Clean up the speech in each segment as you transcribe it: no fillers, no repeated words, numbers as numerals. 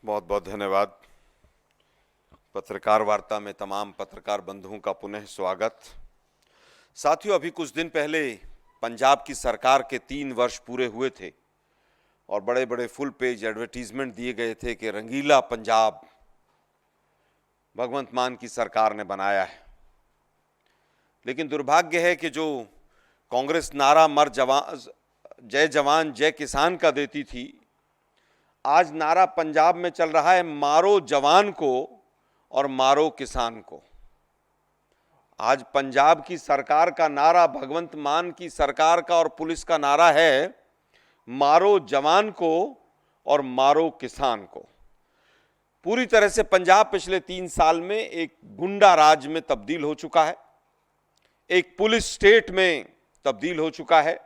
बहुत बहुत धन्यवाद। पत्रकार वार्ता में तमाम पत्रकार बंधुओं का पुनः स्वागत। साथियों, अभी कुछ दिन पहले पंजाब की सरकार के 3 वर्ष पूरे हुए थे और बड़े बड़े फुल पेज एडवर्टीजमेंट दिए गए थे कि रंगीला पंजाब भगवंत मान की सरकार ने बनाया है। लेकिन दुर्भाग्य है कि जो कांग्रेस नारा जय जवान जय किसान का देती थी, आज नारा पंजाब में चल रहा है मारो जवान को और मारो किसान को। आज पंजाब की सरकार का नारा, भगवंत मान की सरकार का और पुलिस का नारा है मारो जवान को और मारो किसान को। पूरी तरह से पंजाब पिछले 3 साल में एक गुंडा राज में तब्दील हो चुका है, एक पुलिस स्टेट में तब्दील हो चुका है।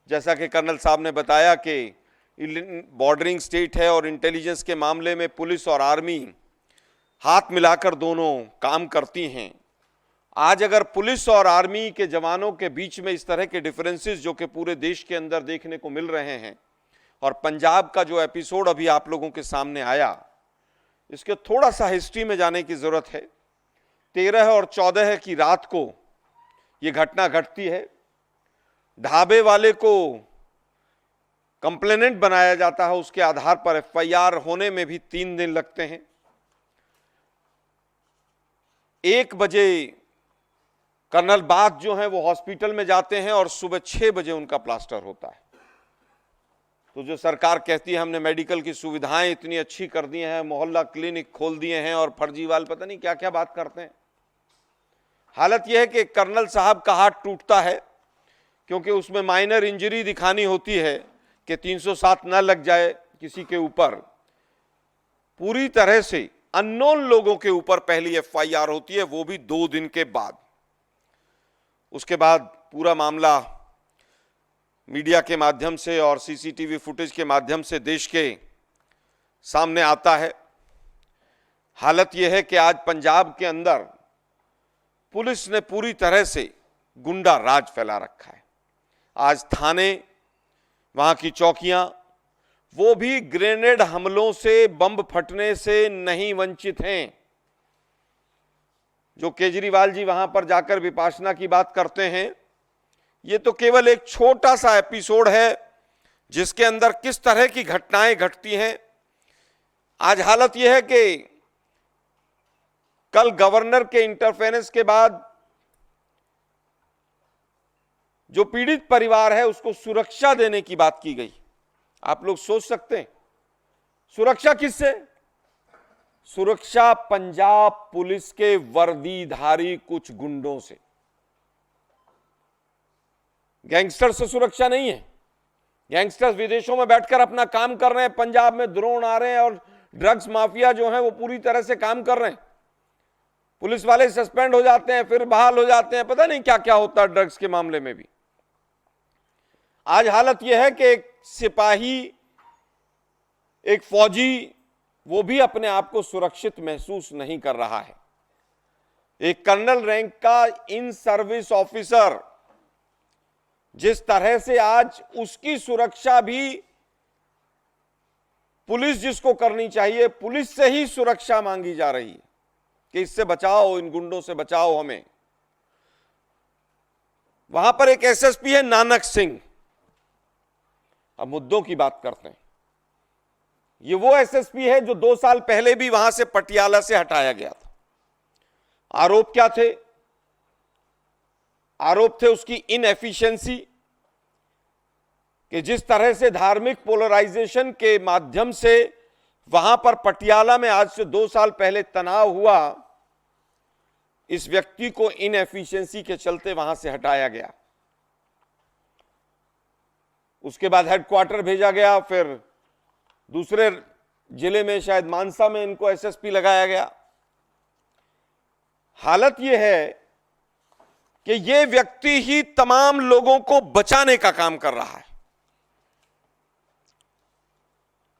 जैसा कि कर्नल साहब ने बताया कि बॉर्डरिंग स्टेट है और इंटेलिजेंस के मामले में पुलिस और आर्मी हाथ मिलाकर दोनों काम करती हैं। आज अगर पुलिस और आर्मी के जवानों के बीच में इस तरह के डिफरेंसेस जो कि पूरे देश के अंदर देखने को मिल रहे हैं, और पंजाब का जो एपिसोड अभी आप लोगों के सामने आया, इसके थोड़ा सा हिस्ट्री में जाने की जरूरत है। 13 और 14 की रात को यह घटना घटती है। ढाबे वाले को कंप्लेनेंट बनाया जाता है, उसके आधार पर एफआईआर होने में भी 3 दिन लगते हैं। 1 बजे कर्नल बाग जो है वो हॉस्पिटल में जाते हैं और सुबह 6 बजे उनका प्लास्टर होता है। तो जो सरकार कहती है हमने मेडिकल की सुविधाएं इतनी अच्छी कर दी हैं, मोहल्ला क्लिनिक खोल दिए हैं और फर्जीवाल पता नहीं क्या क्या बात करते हैं। हालत यह है कि कर्नल साहब का हाथ टूटता है क्योंकि उसमें माइनर इंजरी दिखानी होती है कि 307 न लग जाए किसी के ऊपर। पूरी तरह से अननोन लोगों के ऊपर पहली एफआईआर होती है, वो भी 2 दिन के बाद। उसके बाद पूरा मामला मीडिया के माध्यम से और सीसीटीवी फुटेज के माध्यम से देश के सामने आता है। हालत यह है कि आज पंजाब के अंदर पुलिस ने पूरी तरह से गुंडा राज फैला रखा है। आज थाने, वहां की चौकियां, वो भी ग्रेनेड हमलों से, बम फटने से नहीं वंचित हैं। जो केजरीवाल जी वहां पर जाकर विपासना की बात करते हैं, ये तो केवल एक छोटा सा एपिसोड है जिसके अंदर किस तरह की घटनाएं घटती हैं। आज हालत यह है कि कल गवर्नर के इंटरफेरेंस के बाद जो पीड़ित परिवार है उसको सुरक्षा देने की बात की गई। आप लोग सोच सकते हैं सुरक्षा किससे? सुरक्षा पंजाब पुलिस के वर्दीधारी कुछ गुंडों से। गैंगस्टर से सुरक्षा नहीं है। गैंगस्टर्स विदेशों में बैठकर अपना काम कर रहे हैं, पंजाब में ड्रोन आ रहे हैं और ड्रग्स माफिया जो है वो पूरी तरह से काम कर रहे हैं। पुलिस वाले सस्पेंड हो जाते हैं, फिर बहाल हो जाते हैं, पता नहीं क्या क्या होता है ड्रग्स के मामले में भी। आज हालत यह है कि एक सिपाही, एक फौजी, वो भी अपने आप को सुरक्षित महसूस नहीं कर रहा है। एक कर्नल रैंक का इन सर्विस ऑफिसर, जिस तरह से आज उसकी सुरक्षा भी पुलिस जिसको करनी चाहिए, पुलिस से ही सुरक्षा मांगी जा रही है कि इससे बचाओ, इन गुंडों से बचाओ हमें। वहां पर एक एसएसपी है नानक सिंह। अब मुद्दों की बात करते हैं। ये वो एसएसपी है जो 2 साल पहले भी वहां से पटियाला से हटाया गया था। आरोप क्या थे? आरोप थे उसकी इनएफिशिएंसी, कि जिस तरह से धार्मिक पोलराइजेशन के माध्यम से वहां पर पटियाला में आज से 2 साल पहले तनाव हुआ, इस व्यक्ति को इनएफिशिएंसी के चलते वहां से हटाया गया। उसके बाद हेडक्वार्टर भेजा गया, फिर दूसरे जिले में, शायद मानसा में, इनको एसएसपी लगाया गया। हालत यह है कि यह व्यक्ति ही तमाम लोगों को बचाने का काम कर रहा है।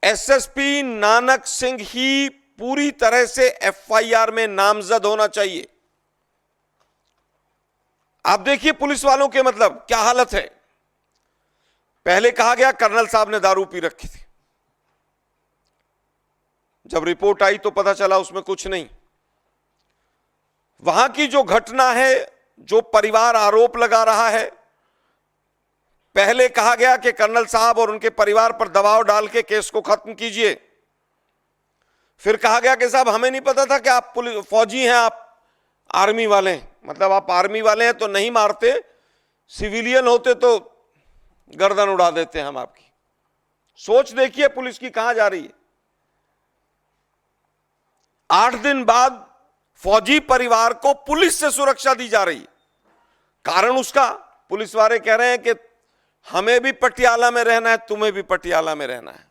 एसएसपी नानक सिंह ही पूरी तरह से एफआईआर में नामजद होना चाहिए। आप देखिए पुलिस वालों के मतलब क्या हालत है। पहले कहा गया कर्नल साहब ने दारू पी रखी थी, जब रिपोर्ट आई तो पता चला उसमें कुछ नहीं। वहां की जो घटना है, जो परिवार आरोप लगा रहा है, पहले कहा गया कि कर्नल साहब और उनके परिवार पर दबाव डाल के केस को खत्म कीजिए। फिर कहा गया कि साहब हमें नहीं पता था कि आप पुलिस फौजी हैं, आप आर्मी वाले हैं, मतलब आप आर्मी वाले हैं तो नहीं मारते, सिविलियन होते तो गर्दन उड़ा देते हैं हम आपकी। सोच देखिए पुलिस की कहां जा रही है। 8 दिन बाद फौजी परिवार को पुलिस से सुरक्षा दी जा रही है। कारण उसका पुलिस वाले कह रहे हैं कि हमें भी पटियाला में रहना है, तुम्हें भी पटियाला में रहना है,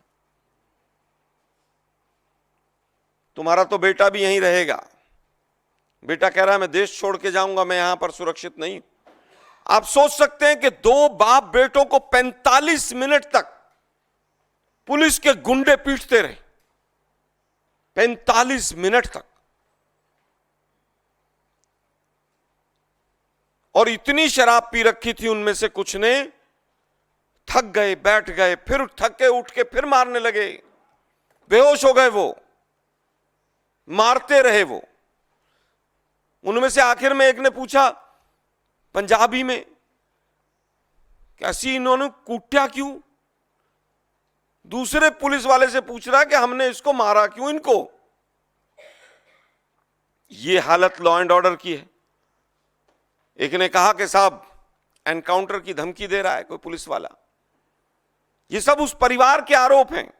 तुम्हारा तो बेटा भी यहीं रहेगा। बेटा कह रहा है मैं देश छोड़ के जाऊंगा, मैं यहां पर सुरक्षित नहीं। आप सोच सकते हैं कि 2 बाप बेटों को 45 मिनट तक पुलिस के गुंडे पीटते रहे, 45 मिनट तक। और इतनी शराब पी रखी थी उनमें से कुछ ने, थक गए, बैठ गए, फिर थक के उठ के फिर मारने लगे, बेहोश हो गए, वो मारते रहे। वो उनमें से आखिर में एक ने पूछा पंजाबी में, कैसी इन्होंने कूटा क्यों? दूसरे पुलिस वाले से पूछ रहा कि हमने इसको मारा क्यों इनको? ये हालत लॉ एंड ऑर्डर की है। एक ने कहा कि साहब एनकाउंटर की धमकी दे रहा है कोई पुलिस वाला। ये सब उस परिवार के आरोप हैं।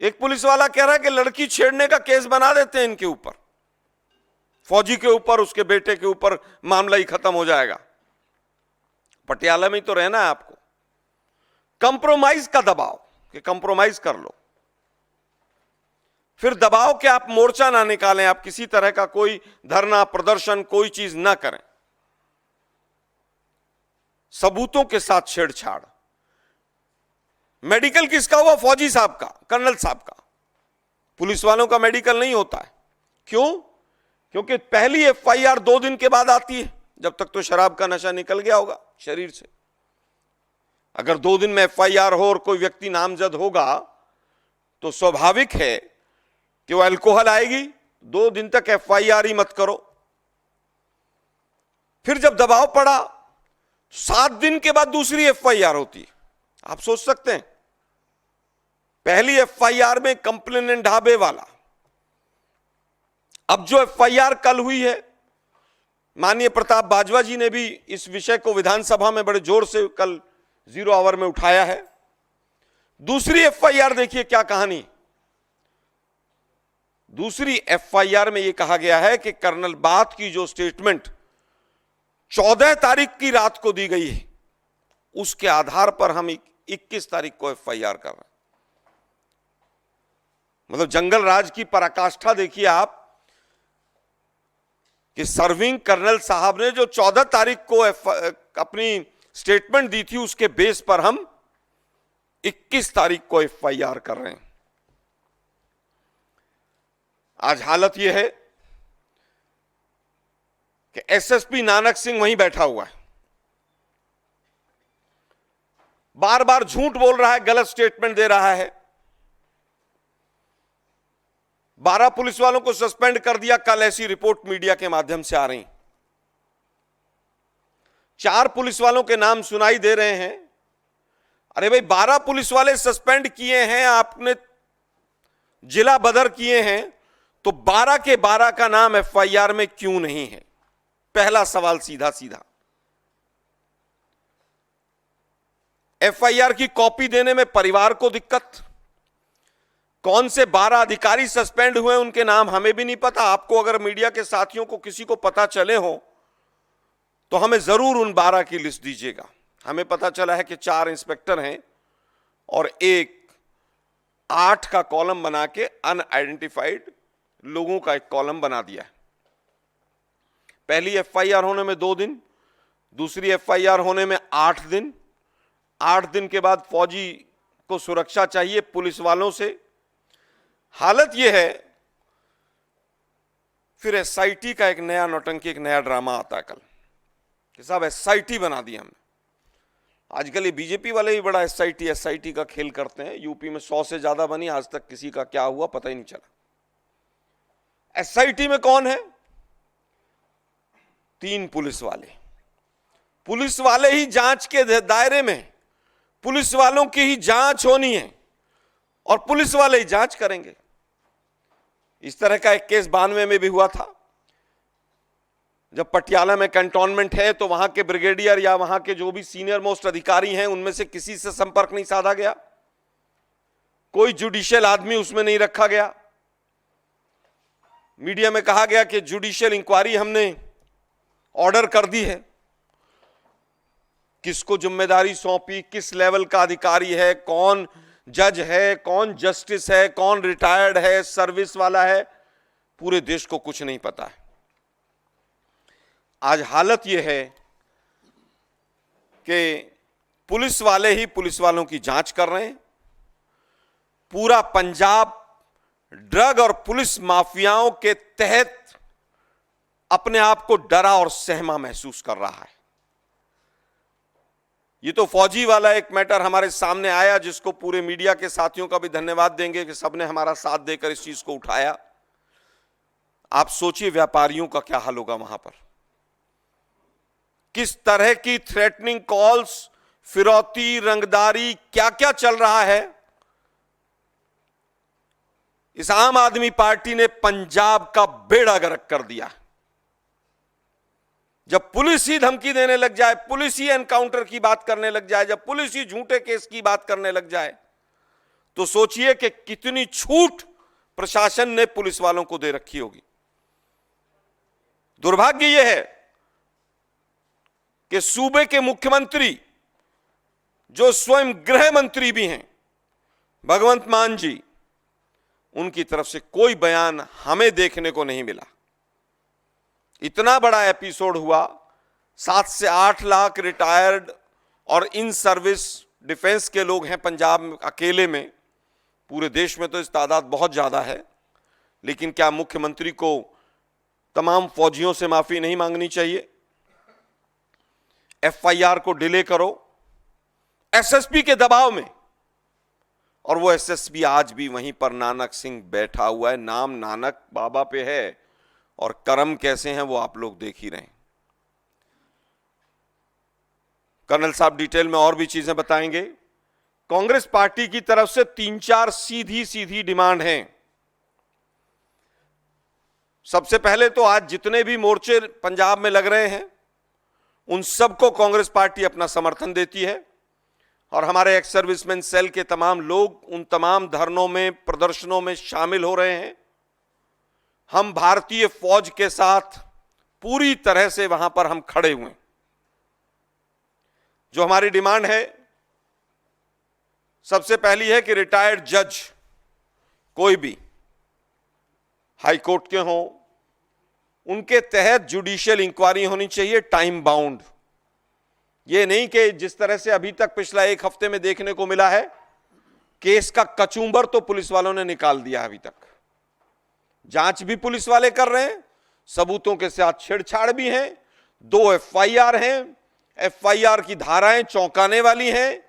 एक पुलिस वाला कह रहा है कि लड़की छेड़ने का केस बना देते हैं इनके ऊपर, फौजी के ऊपर, उसके बेटे के ऊपर, मामला ही खत्म हो जाएगा। पटियाला में ही तो रहना है आपको। कंप्रोमाइज का दबाव कि कंप्रोमाइज कर लो, फिर दबाव के आप मोर्चा ना निकालें, आप किसी तरह का कोई धरना प्रदर्शन कोई चीज ना करें, सबूतों के साथ छेड़छाड़। मेडिकल किसका हुआ? फौजी साहब का, कर्नल साहब का। पुलिस वालों का मेडिकल नहीं होता है। क्यों? क्योंकि पहली एफआईआर 2 दिन के बाद आती है, जब तक तो शराब का नशा निकल गया होगा शरीर से। अगर 2 दिन में एफआईआर हो और कोई व्यक्ति नामजद होगा तो स्वाभाविक है कि वो अल्कोहल आएगी। 2 दिन तक एफआईआर ही मत करो। फिर जब दबाव पड़ा, 7 दिन के बाद दूसरी एफआईआर होती है। आप सोच सकते हैं, पहली एफआईआर में कंप्लेनेंट ढाबे वाला, अब जो एफआईआर कल हुई है, माननीय प्रताप बाजवा जी ने भी इस विषय को विधानसभा में बड़े जोर से कल 0 आवर में उठाया है। दूसरी एफआईआर देखिए क्या कहानी। दूसरी एफआईआर में यह कहा गया है कि कर्नल बाथ की जो स्टेटमेंट 14 तारीख की रात को दी गई है, उसके आधार पर हम 21 तारीख को एफआईआर कर रहे हैं। मतलब जंगल राज की पराकाष्ठा देखिए आप कि सर्विंग कर्नल साहब ने जो 14 तारीख को अपनी स्टेटमेंट दी थी, उसके बेस पर हम 21 तारीख को एफआईआर कर रहे हैं। आज हालत यह है कि एसएसपी नानक सिंह वहीं बैठा हुआ है, बार बार झूठ बोल रहा है, गलत स्टेटमेंट दे रहा है। 12 पुलिस वालों को सस्पेंड कर दिया, कल ऐसी रिपोर्ट मीडिया के माध्यम से आ रही। 4 पुलिस वालों के नाम सुनाई दे रहे हैं। अरे भाई 12 पुलिस वाले सस्पेंड किए हैं आपने, जिला बदर किए हैं, तो 12 के 12 का नाम एफआईआर में क्यों नहीं है? पहला सवाल सीधा सीधा। एफआईआर की कॉपी देने में परिवार को दिक्कत। कौन से 12 अधिकारी सस्पेंड हुए उनके नाम हमें भी नहीं पता। आपको अगर मीडिया के साथियों को किसी को पता चले हो तो हमें जरूर उन 12 की लिस्ट दीजिएगा। हमें पता चला है कि 4 इंस्पेक्टर हैं और एक 8 का कॉलम बना के अनआइडेंटिफाइड लोगों का एक कॉलम बना दिया है। पहली एफआईआर होने में 2 दिन, दूसरी एफआईआर होने में 8 दिन। 8 दिन के बाद फौजी को सुरक्षा चाहिए पुलिस वालों से। हालत यह है, फिर एसआईटी का एक नया नौटंकी, एक नया ड्रामा आता है कल कि साहब एसआईटी बना दी हमने। आजकल ये बीजेपी वाले भी बड़ा एसआईटी का खेल करते हैं। यूपी में 100 से ज्यादा बनी, आज तक किसी का क्या हुआ पता ही नहीं चला। एसआईटी में कौन है? 3 पुलिस वाले। पुलिस वाले ही जांच के दायरे में, पुलिस वालों की ही जांच होनी है और पुलिस वाले ही जांच करेंगे। इस तरह का एक केस 92 में भी हुआ था, जब पटियाला में कैंटोनमेंट है तो वहां के ब्रिगेडियर या वहां के जो भी सीनियर मोस्ट अधिकारी हैं उनमें से किसी से संपर्क नहीं साधा गया, कोई जुडिशियल आदमी उसमें नहीं रखा गया। मीडिया में कहा गया कि जुडिशियल इंक्वायरी हमने ऑर्डर कर दी है। किसको जिम्मेदारी सौंपी, किस लेवल का अधिकारी है, कौन जज है, कौन जस्टिस है, कौन रिटायर्ड है, सर्विस वाला है, पूरे देश को कुछ नहीं पता है। आज हालत यह है कि पुलिस वाले ही पुलिस वालों की जांच कर रहे हैं। पूरा पंजाब ड्रग और पुलिस माफियाओं के तहत अपने आप को डरा और सहमा महसूस कर रहा है। ये तो फौजी वाला एक मैटर हमारे सामने आया, जिसको पूरे मीडिया के साथियों का भी धन्यवाद देंगे कि सबने हमारा साथ देकर इस चीज को उठाया। आप सोचिए व्यापारियों का क्या हाल होगा वहां पर। किस तरह की थ्रेटनिंग कॉल्स, फिरौती, रंगदारी, क्या क्या चल रहा है। इस आम आदमी पार्टी ने पंजाब का बेड़ा गर्क कर दिया। जब पुलिस ही धमकी देने लग जाए, पुलिस ही एनकाउंटर की बात करने लग जाए, जब पुलिस ही झूठे केस की बात करने लग जाए, तो सोचिए कि कितनी छूट प्रशासन ने पुलिस वालों को दे रखी होगी। दुर्भाग्य यह है कि सूबे के मुख्यमंत्री, जो स्वयं गृह मंत्री भी हैं, भगवंत मान जी, उनकी तरफ से कोई बयान हमें देखने को नहीं मिला। इतना बड़ा एपिसोड हुआ, 7 से 8 लाख रिटायर्ड और इन सर्विस डिफेंस के लोग हैं पंजाब में अकेले में। पूरे देश में तो इस तादाद बहुत ज्यादा है, लेकिन क्या मुख्यमंत्री को तमाम फौजियों से माफी नहीं मांगनी चाहिए? एफआईआर को डिले करो एसएसपी के दबाव में, और वो एसएसपी आज भी वहीं पर नानक सिंह बैठा हुआ है। नाम नानक बाबा पे है और कर्म कैसे हैं वो आप लोग देख ही रहे हैं। कर्नल साहब डिटेल में और भी चीजें बताएंगे। कांग्रेस पार्टी की तरफ से 3-4 सीधी सीधी डिमांड हैं। सबसे पहले तो आज जितने भी मोर्चे पंजाब में लग रहे हैं, उन सबको कांग्रेस पार्टी अपना समर्थन देती है और हमारे एक्स सर्विसमैन सेल के तमाम लोग उन तमाम धरनों में, प्रदर्शनों में शामिल हो रहे हैं। हम भारतीय फौज के साथ पूरी तरह से वहां पर हम खड़े हुए। जो हमारी डिमांड है, सबसे पहली है कि रिटायर्ड जज कोई भी हाई कोर्ट के हों, उनके तहत जुडिशियल इंक्वायरी होनी चाहिए, टाइम बाउंड। ये नहीं कि जिस तरह से अभी तक पिछला 1 हफ्ते में देखने को मिला है, केस का कचूंबर तो पुलिस वालों ने निकाल दिया। अभी तक जांच भी पुलिस वाले कर रहे हैं, सबूतों के साथ छेड़छाड़ भी है, 2 एफआईआर हैं, एफआईआर की धाराएं चौंकाने वाली हैं,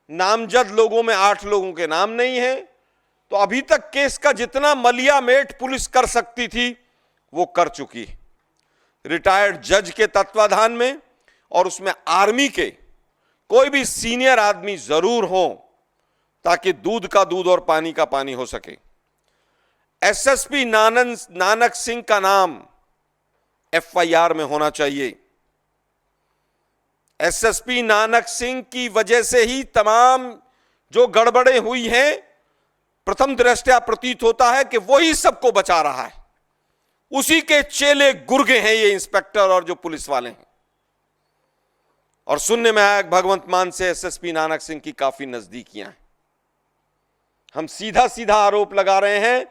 नामजद लोगों में 8 लोगों के नाम नहीं है। तो अभी तक केस का जितना मलियामेट पुलिस कर सकती थी वो कर चुकी है। रिटायर्ड जज के तत्वाधान में और उसमें आर्मी के कोई भी सीनियर आदमी जरूर हो, ताकि दूध का दूध और पानी का पानी हो सके। एसएसपी नानक सिंह का नाम एफआईआर में होना चाहिए। एसएसपी नानक सिंह की वजह से ही तमाम जो गड़बड़ें हुई हैं, प्रथम दृष्टया प्रतीत होता है कि वही सबको बचा रहा है। उसी के चेले गुर्गे हैं ये इंस्पेक्टर और जो पुलिस वाले हैं। और सुनने में आया भगवंत मान से एसएसपी नानक सिंह की काफी नजदीकियां हैं। हम सीधा सीधा आरोप लगा रहे हैं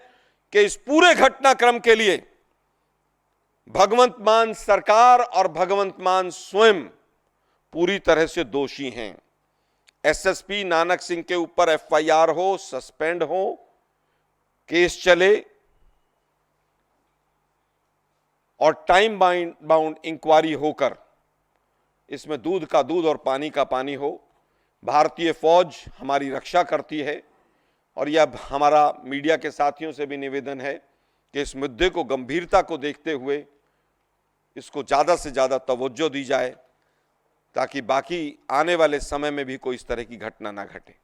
कि इस पूरे घटनाक्रम के लिए भगवंत मान सरकार और भगवंत मान स्वयं पूरी तरह से दोषी हैं। एसएसपी नानक सिंह के ऊपर एफआईआर हो, सस्पेंड हो, केस चले और टाइम बाउंड इंक्वायरी होकर इसमें दूध का दूध और पानी का पानी हो। भारतीय फौज हमारी रक्षा करती है और यह हमारा मीडिया के साथियों से भी निवेदन है कि इस मुद्दे को गंभीरता को देखते हुए इसको ज़्यादा से ज़्यादा तवज्जो दी जाए ताकि बाकी आने वाले समय में भी कोई इस तरह की घटना ना घटे।